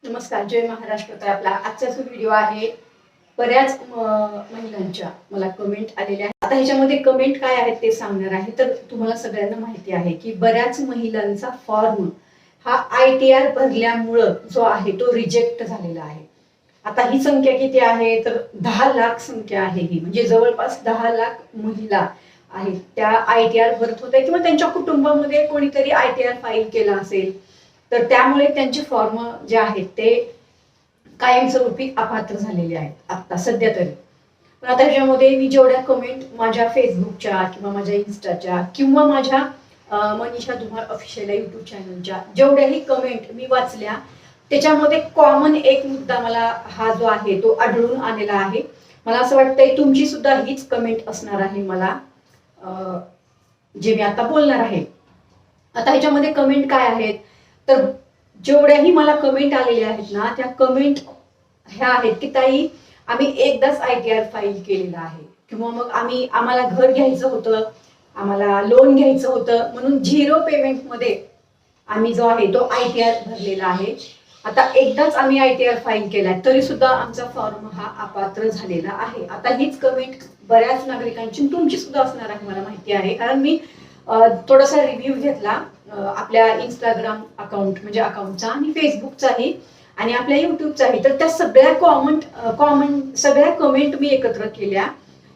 नमस्कार, जय महाराष्ट्र. तर आपला आजचा जो व्हिडिओ आहे बऱ्याच महिलांच्या मला कमेंट आलेल्या आहेत. आता ह्याच्यामध्ये कमेंट काय आहेत ते सांगणार आहे. तर तुम्हाला सगळ्यांना माहिती आहे की बऱ्याच महिलांचा फॉर्म हा ITR भरल्यामुळं जो आहे तो रिजेक्ट झालेला आहे. आता ही संख्या किती आहे तर 10 लाख संख्या आहे ही, म्हणजे जवळपास 10 लाख महिला आहेत त्या ITR भरत होत्या किंवा त्यांच्या कुटुंबामध्ये कोणीतरी ITR फाईल केला असेल, तर त्यामुळे त्यांचे फॉर्म जे आहेत ते कायमस्वरूपी अपात्र झालेले आहेत आता सध्या तरी. पण आता ह्याच्यामध्ये मी जेवढ्या कमेंट माझ्या फेसबुकच्या किंवा माझ्या इन्स्टाच्या किंवा माझ्या मनीषा धुमाळ ऑफिशियल युट्यूब चॅनलच्या जेवढ्याही कमेंट मी वाचल्या, त्याच्यामध्ये कॉमन एक मुद्दा मला हा जो आहे तो आढळून आलेला आहे. मला असं वाटतंय तुमची सुद्धा हीच कमेंट असणार आहे मला जे मी आता बोलणार आहे. आता ह्याच्यामध्ये कमेंट काय आहेत तर जेवढ्याही मला कमेंट आलेल्या आहेत ना, त्या कमेंट ह्या आहेत की ताई आम्ही एकदाच ITR फाईल केलेला आहे, किंवा मग आम्हाला घर घ्यायचं होतं, आम्हाला लोन घ्यायचं होतं, म्हणून 0 पेमेंट मध्ये आम्ही जो आहे तो ITR भरलेला आहे. आता एकदाच आम्ही ITR फाईल केलाय तरी सुद्धा आमचा फॉर्म हा अपात्र झालेला आहे. आता हीच कमेंट बऱ्याच नागरिकांची तुमची सुद्धा असणार आहे मला माहिती आहे, कारण मी थोडासा रिव्ह्यू घेतला आपल्या इंस्टाग्राम अकाउंट म्हणजे अकाउंटचा आणि फेसबुकचाही आणि आपल्या युट्यूबचाही. तर त्या सगळ्या कॉमन सगळ्या कमेंट मी एकत्र केल्या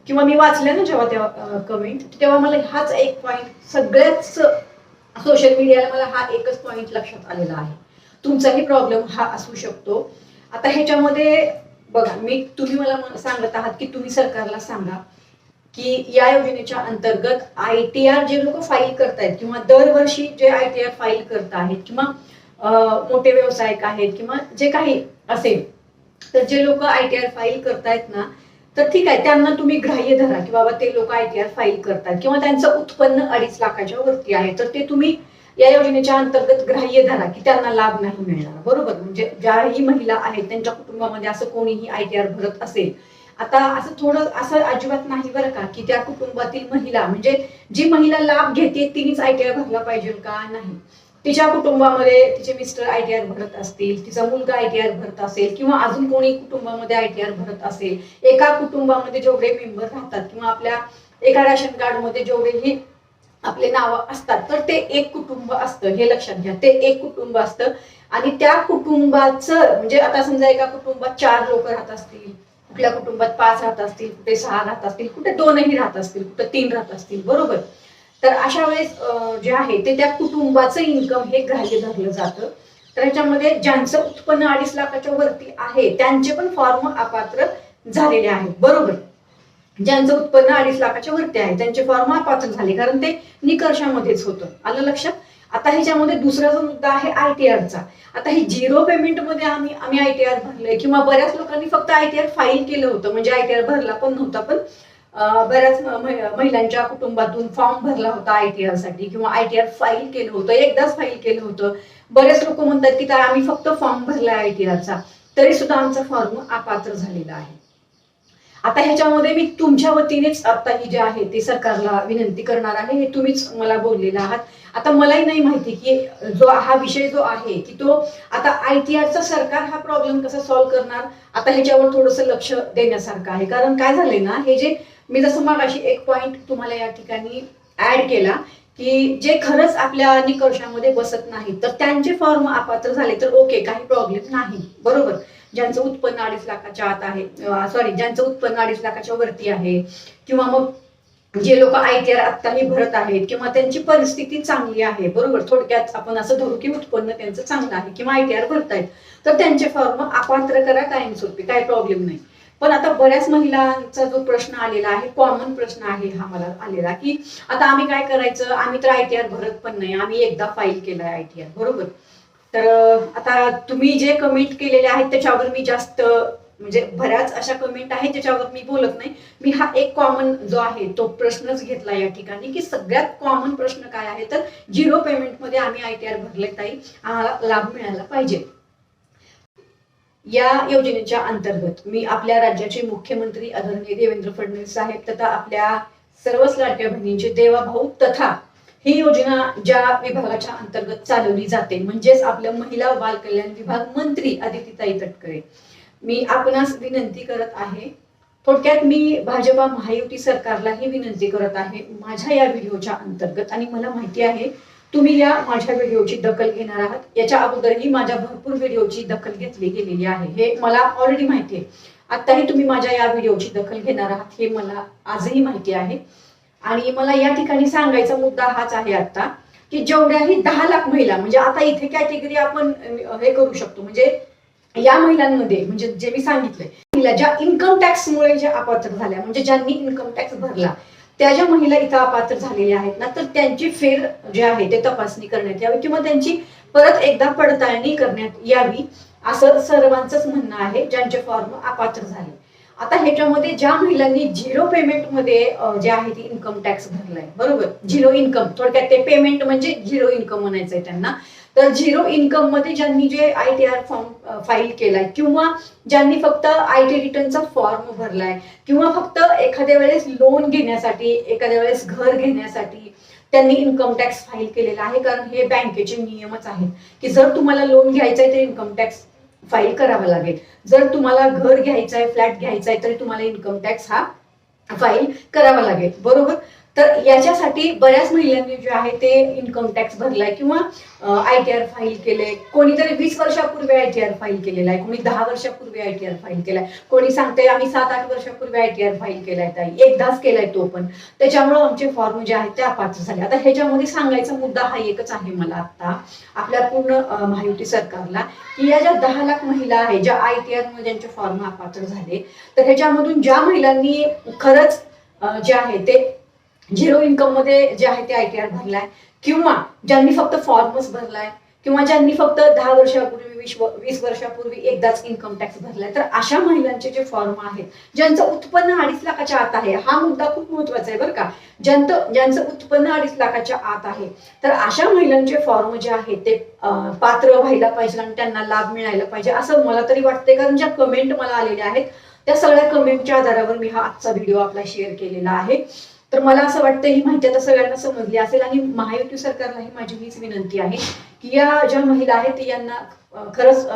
किंवा मी वाचल्या ना जेव्हा त्या कमेंट, तेव्हा मला हाच एक पॉइंट सगळ्याच सोशल मीडियाला मला हा एकच पॉइंट लक्षात आलेला आहे. तुमचाही प्रॉब्लेम हा असू शकतो. आता ह्याच्यामध्ये बघा, तुम्ही मला सांगत आहात की तुम्ही सरकारला सांगा की या योजनेच्या अंतर्गत ITR जे लोक फाईल करतायत किंवा दरवर्षी जे ITR फाईल करत आहेत किंवा मोठे व्यावसायिक आहेत किंवा जे काही असेल, तर जे लोक ITR फाईल करतायत ना, तर ठीक आहे, त्यांना तुम्ही ग्राह्य धरा की बाबा ते लोक ITR फाईल करतात किंवा त्यांचं उत्पन्न 2.5 लाखाच्या वरती आहे, तर ते तुम्ही या योजनेच्या अंतर्गत ग्राह्य धरा की त्यांना लाभ नाही मिळणार. बरोबर, म्हणजे ज्याही महिला आहेत त्यांच्या कुटुंबामध्ये असं कोणीही ITR भरत असेल, आता असं थोडं असं अजिबात नाही बरं का की त्या कुटुंबातील महिला म्हणजे जी महिला लाभ घेते तिनेच ITR भरला पाहिजे का, नाही. तिच्या कुटुंबामध्ये तिचे मिस्टर ITR भरत असतील, तिचा मुलगा ITR भरत असेल किंवा अजून कोणी कुटुंबामध्ये ITR भरत असेल, एका कुटुंबामध्ये जेवढे मेंबर राहतात किंवा आपल्या एका राशन कार्ड मध्ये जेवढेही आपले नाव असतात, तर ते एक कुटुंब असतं, हे लक्षात घ्या. ते एक कुटुंब असतं आणि त्या कुटुंबाचं म्हणजे आता समजा एका कुटुंबात 4 लोक राहत असतील, कुठल्या कुटुंबात 5 राहत असतील, कुठे 6 राहत असतील, कुठे 2ही राहत असतील, कुठे 3 राहत असतील. बरोबर, तर अशा वेळेस जे आहे ते त्या कुटुंबाचं इन्कम हे ग्राह्य धरलं जातं. तर ह्याच्यामध्ये ज्यांचं उत्पन्न 2.5 लाखाच्या वरती आहे त्यांचे पण फॉर्म अपात्र झालेले आहेत. बरोबर, ज्यांचं उत्पन्न 2.5 लाखाच्या वरती आहे त्यांचे फॉर्म अपात्र झाले, कारण ते निकषामध्येच होतं. आलं लक्षात. आता ह्याच्यामध्ये दुसरा जो मुद्दा आहे ITRचा. आता ही 0 पेमेंट मध्ये आम्ही ITR भरलंय किंवा बऱ्याच लोकांनी फक्त ITR फाईल केलं होतं, म्हणजे ITR भरला पण नव्हता, पण बऱ्याच महिलांच्या कुटुंबातून फॉर्म भरला होता ITR साठी किंवा ITR फाईल केलं होतं, एकदाच फाईल केलं होतं. बरेच लोक म्हणतात की आम्ही फक्त फॉर्म भरलाय ITRचा तरी सुद्धा आमचा फॉर्म अपात्र झालेला आहे. आता ह्याच्यामध्ये मी तुमच्या वतीनेच आता ही जे आहे ते सरकारला विनंती करणार आहे. हे तुम्हीच मला बोललेला आहात. आता मलाही नाही माहिती की हा विषय जो आहे की तो आता ITRचा सरकार हा प्रॉब्लेम कसा सॉल्व्ह करणार, आता ह्याच्यावर थोडंसं लक्ष देण्यासारखं आहे. कारण काय झालंय ना, हे जे मी जसं मगाशी एक पॉइंट तुम्हाला या ठिकाणी ऍड केला की जे खरंच आपल्या निकषामध्ये बसत नाही तर त्यांचे फॉर्म अपात्र झाले तर ओके, काही प्रॉब्लेम नाही. बरोबर, ज्यांचं उत्पन्न 2.5 लाखाच्या आत आहे, ज्यांचं उत्पन्न 2.5 लाखाच्या वरती आहे किंवा मग जे लोक ITR आत्ताही भरत आहेत किंवा त्यांची परिस्थिती चांगली आहे, बरोबर, थोडक्यात आपण असं धरू की उत्पन्न त्यांचं चांगलं आहे किंवा ITR भरतायत, तर त्यांचे फॉर्म अपात्र करा कायमस्वरूपी, काही प्रॉब्लेम नाही. पण आता बऱ्याच महिलांचा जो प्रश्न आलेला आहे, कॉमन प्रश्न आहे हा मला आलेला की आता आम्ही काय करायचं, आम्ही तर ITR भरत पण नाही, आम्ही एकदा फाईल केलाय ITR. बरोबर, तर आता तुम्ही जे कमेंट केलेले आहेत त्याच्यावर मी जास्त म्हणजे बऱ्याच अशा कमेंट आहेत त्याच्यावर मी बोलत नाही. मी हा एक कॉमन जो आहे तो प्रश्नच घेतला या ठिकाणी की सगळ्यात कॉमन प्रश्न काय आहे तर 0 पेमेंट मध्ये आम्ही ITR भरले ताई, आम्हाला लाभ मिळाला पाहिजे. या योजनेच्या अंतर्गत मी आपल्या राज्याचे मुख्यमंत्री आदरणीय देवेंद्र फडणवीस साहेब तथा आपल्या सर्वच लाडक्या बहिणींचे देवाभाऊ तथा ही योजना ज्या विभागाच्या अंतर्गत चालवली जाते म्हणजेच आपल्या महिला बाल कल्याण विभाग मंत्री आदितीताई तटकरे, मी आपणास विनंती करत आहे, थोडक्यात मी भाजपा महायुती सरकारलाही विनंती करत आहे माझ्या या व्हिडिओच्या अंतर्गत, आणि मला माहिती आहे तुम्ही या माझ्या व्हिडिओची दखल घेणार आहात. याच्या अगोदरही माझ्या भरपूर व्हिडिओची दखल घेतली गेलेली आहे, हे मला ऑलरेडी माहिती आहे. आताही तुम्ही माझ्या या व्हिडिओची दखल घेणार आहात हे मला आजही माहिती आहे. आणि मला या ठिकाणी सांगायचा मुद्दा हाच आहे आता, की जेवढ्याही 10 लाख महिला, म्हणजे आता इथे कॅटेगरी आपण हे करू शकतो, म्हणजे या महिलांमध्ये म्हणजे जे मी सांगितलंय, महिला ज्या इन्कम टॅक्समुळे ज्या अपात्र झाल्या, म्हणजे ज्यांनी इन्कम टॅक्स भरला त्या ज्या महिला इथं अपात्र झालेल्या आहेत ना, तर त्यांची फेर जे आहे ते तपासणी करण्यात यावी किंवा त्यांची परत एकदा पडताळणी करण्यात यावी असं सर्वांचंच म्हणणं आहे ज्यांचे फॉर्म अपात्र झाले. आता ह्याच्यामध्ये ज्या महिलांनी झिरो पेमेंट मध्ये जे आहे ती इन्कम टॅक्स भरलाय, बरोबर, झिरो इन्कम, थोडक्यात ते पेमेंट म्हणजे झिरो इन्कम म्हणायचंय त्यांना. तर झिरो इन्कम मध्ये ज्यांनी जे ITR फॉर्म फाईल केलाय किंवा ज्यांनी फक्त IT रिटर्नचा फॉर्म भरलाय किंवा फक्त एखाद्या वेळेस लोन घेण्यासाठी, एखाद्या वेळेस घर घेण्यासाठी त्यांनी इन्कम टॅक्स फाईल केलेला आहे, कारण हे बँकेचे नियमच आहेत की जर तुम्हाला लोन घ्यायचंय तर इन्कम टॅक्स फाईल करावा लागेल, जर तुम्हाला घर घ्यायचंय, फ्लॅट घ्यायचाय तरी तुम्हाला इन्कम टॅक्स हा फाईल करावा लागेल, बरोबर. तर याच्यासाठी बऱ्याच महिलांनी जे आहे ते इन्कम टॅक्स भरलाय किंवा ITR फाईल केले. कोणीतरी 20 वर्षापूर्वी ITR फाईल केलेला आहे, कोणी 10 वर्षापूर्वी ITR फाईल केलाय, कोणी सांगते आम्ही 7-8 वर्षापूर्वी ITR फाईल केलाय, ताई एकदाच केलाय तो पण, त्याच्यामुळे आमचे फॉर्म जे आहेत ते अपात्र झाले. आता ह्याच्यामध्ये सांगायचा मुद्दा हा एकच आहे मला आता आपल्या पूर्ण महायुती सरकारला, की या ज्या 10 लाख महिला आहेत ज्या ITR मध्ये ज्यांचे फॉर्म अपात्र झाले, तर ह्याच्यामधून ज्या महिलांनी खरंच जे आहे ते झिरो इन्कम मध्ये जे आहे ते ITR भरलाय किंवा ज्यांनी फक्त फॉर्मच भरलाय किंवा ज्यांनी फक्त 10 वर्षापूर्वी 20 वर्षापूर्वी एकदाच इन्कम टॅक्स भरलाय, तर अशा महिलांचे जे फॉर्म आहेत ज्यांचं उत्पन्न 2.5 लाखाच्या आत आहे, हा मुद्दा खूप महत्वाचा आहे बरं का, ज्यांचं उत्पन्न 2.5 लाखाच्या आत आहे, तर अशा महिलांचे फॉर्म जे आहेत ते पात्र व्हायला पाहिजे आणि त्यांना लाभ मिळायला पाहिजे असं मला तरी वाटतंय. कारण ज्या कमेंट मला आलेल्या आहेत त्या सगळ्या कमेंटच्या आधारावर मी हा आजचा व्हिडिओ आपला शेअर केलेला आहे. तर मला असं वाटतं ही माहिती आता सगळ्यांना समजली असेल, आणि महायुती सरकारलाही माझी हीच विनंती आहे की या ज्या महिला आहेत यांना खरंच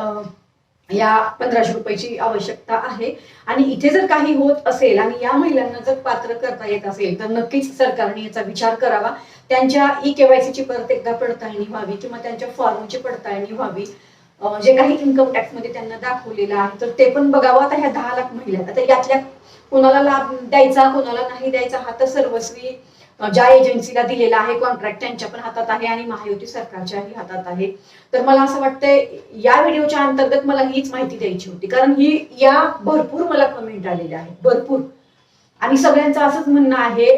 या 1500 रुपयाची आवश्यकता आहे, आणि इथे जर काही होत असेल आणि या महिलांना जर पात्र करता येत असेल तर नक्कीच सरकारने याचा विचार करावा. त्यांच्या KYC ची परत एकदा पडताळणी व्हावी किंवा त्यांच्या फॉर्मची पडताळणी व्हावी, जे काही इन्कम टॅक्स मध्ये त्यांना दाखवलेलं आहे तर ते पण बघावं. आता ह्या 10 लाख महिला आहेत, आता यातल्या कोणाला लाभ द्यायचा कोणाला नाही द्यायचा हा तर सर्वस्वी ज्या एजन्सीला दिलेला आहे कॉन्ट्रॅक्ट त्यांच्या पण हातात आहे आणि महायुती सरकारच्याही हातात आहे. तर मला असं वाटतंय या व्हिडिओच्या अंतर्गत मला हीच माहिती द्यायची होती, कारण या भरपूर मला कमेंट आलेल्या आहेत, भरपूर, आणि सगळ्यांचं असंच म्हणणं आहे,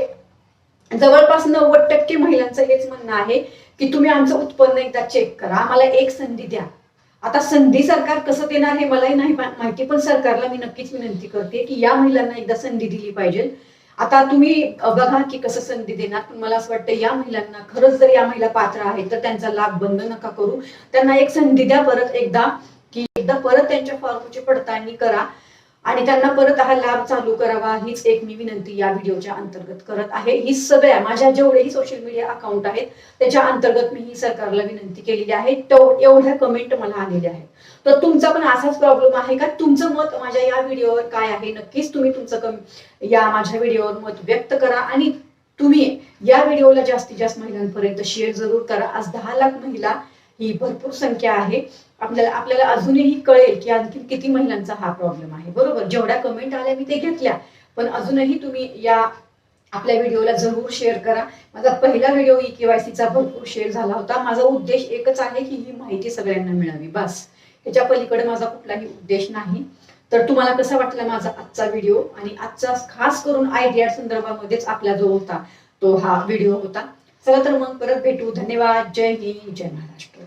जवळपास 90% महिलांचं हेच म्हणणं आहे की तुम्ही आमचं उत्पन्न एकदा चेक करा, आम्हाला एक संधी द्या. आता संधी सरकार कसं देणार हे मलाही नाही माहिती, पण सरकारला मी नक्कीच विनंती करते की या महिलांना एकदा संधी दिली पाहिजे. आता तुम्ही बघा की कसं संधी देणार, पण मला असं वाटतं या महिलांना खरंच जर या महिला पात्र आहेत तर त्यांचा लाभ बंद नका करू, त्यांना एक संधी द्या परत एकदा, की एकदा परत त्यांच्या फॉर्मची पडताळणी करा आणि त्यांना परत हा लाभ चालू करावा. हीच एक मी विनंती या व्हिडिओच्या अंतर्गत करत आहे. ही सगळ्या माझ्या जेवढेही सोशल मीडिया अकाउंट आहेत त्याच्या अंतर्गत मी ही सरकारला विनंती केलेली आहे. एवढ्या कमेंट मला आलेल्या आहेत. तर तुमचा पण असाच प्रॉब्लेम आहे का? तुमचं मत माझ्या या व्हिडिओवर काय आहे नक्कीच तुम्ही तुमचं या माझ्या व्हिडिओवर मत व्यक्त करा, आणि तुम्ही या व्हिडिओला जास्तीत जास्त महिलांपर्यंत शेअर जरूर करा. आज 10 लाख महिला ही भरपूर संख्या आहे. आपल्याला अजूनही कळेल की आणखी किती महिलांचा हा प्रॉब्लेम आहे, बरोबर. जेवढ्या कमेंट आल्या मी ते घेतल्या, पण अजूनही तुम्ही या आपल्या व्हिडिओला जरूर शेअर करा. माझा पहिला व्हिडिओ KYC चा भरपूर शेअर झाला होता. माझा उद्देश एकच आहे की ही माहिती सगळ्यांना मिळावी, बस. त्याच्या पलीकडे माझा कुठलाही उद्देश नाही. तर तुम्हाला कसा वाटला माझा आजचा व्हिडिओ, आणि आजचा खास करून ITR संदर्भामध्येच आपला जो होता तो हा व्हिडिओ होता. चला तर मग परत भेटू. धन्यवाद. जय हिंद, जय महाराष्ट्र.